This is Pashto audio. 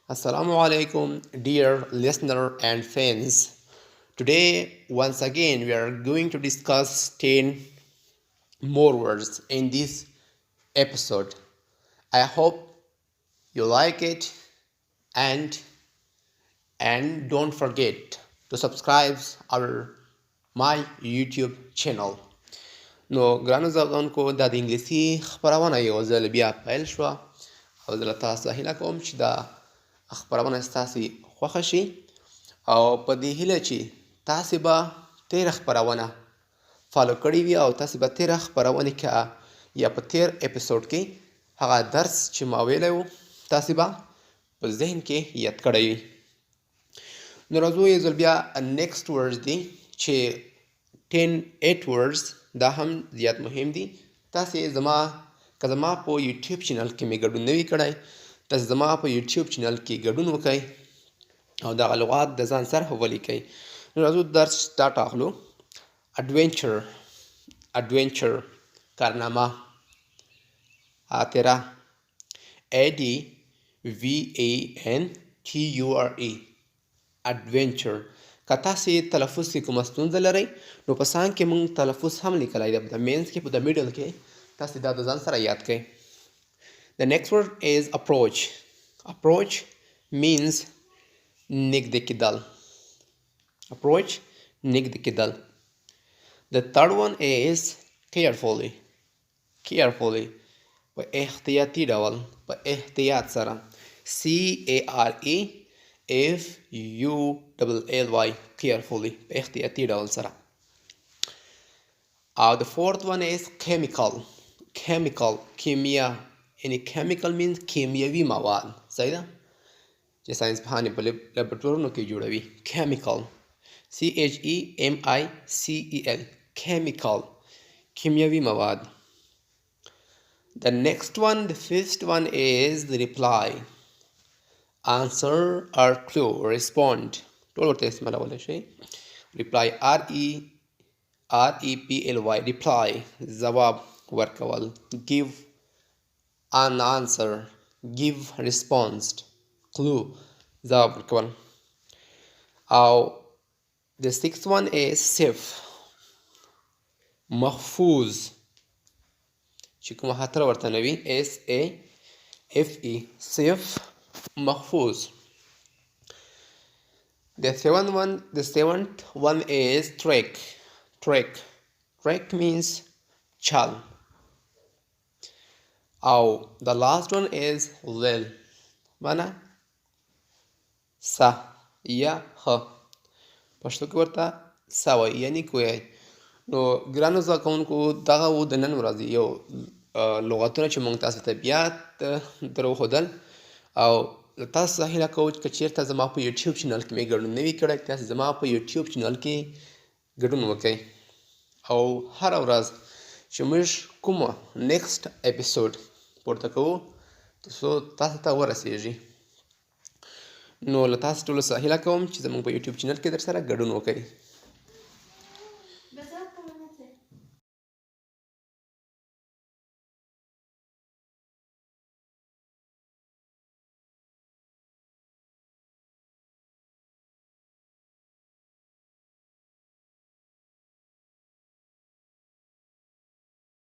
Assalamu alaikum, dear listener and friends. Today, once again, we are going to discuss 10 more words in this episode. I hope you like it and don't forget to subscribe our my YouTube channel. نو ګرانو زده کوونکو دا د انګلیسي خپرونه یو ځل بیا پیل شوه او زه له تاسو هیله کوم چې دا خپرونه ستاسې خوښه شي او په دې هیله چې تاسې به تېره خپرونه فالو کړې وي او تاسې به تېره خپرونې کې یا په تېر اپیسوډ کې هغه درس چې ما ویلی و تاسې به په ذهن کې یاد کړی وي. نو راځو یو ځل بیا نیکسټ ورډز دی چې 8 words دا هم زیات مهم دي. تاسې که زما په یوټیوب چینل کې مې ګډون نه وي کړی، تاسې زما په یوټیوب چینل کې ګډون وکئ او دغه لغات د ځان سره ولیکئ. نو راځو درس سټارټ اخلو. اډونچر کارنامه، خاطره ADVENTURE اډونچر. که تاسې تلفظ کې کومه ستونزه لرئ نو په سان کې موږ تلفظ هم لیکلی دی، په مینس کې په د میډل کې تاسې دا د ځان سره یاد کړئ. The next word is approach. Approach means نږدې کېدل. Approach نږدې کېدل. The third one is carefully. Carefully په احتیاطي ډول، په احتیاط سره. CAREFULLY carefully په احتیاطي ډول سره. The fourth one is chemical. Chemical کیمیا، یعنی chemical means کیمیاوي مواد، صحیح ده، چې ساینس پوهانې په لیبارټورونو کې جوړوي. chemical CHEMICEL chemical کیمیاوي مواد. The next one, the fifth one is the reply. Answer or clue, respond. ټول ورته استعمالولی شئ. reply REPLY reply ځواب ورکول. give an answer give response. clue ځواب ورکول. او the sixth one is safe. محفوظ چې کومه خطر ورته نه وي. SAFE safe محفوظ. The seventh one is trek. Trek means chal. The last one is well. Mana sa یا ښه، پښتو کې ورته سا وایي، یعنی کوی. نو ګرانو زده کوونکو دغه و د نن ورځې یو لغتونه چې موږ تاسو ته بیا در وښودل او له تاسو څخه هیله کوو چې که چېرته زما په یوټیوب چینل کې مې ګډون نه وي کړی، تاسې زما په یوټیوب چینل کې ګډون وکئ او هره ورځ چې موږ کومه نیکسټ اپیسوډ پورته کوو ترڅو تاسو ته ورسیږي. نو له تاسو ټولو څخه هیله کوم چې زموږ په یوټیوب چینل کې در سره ګډون وکئ.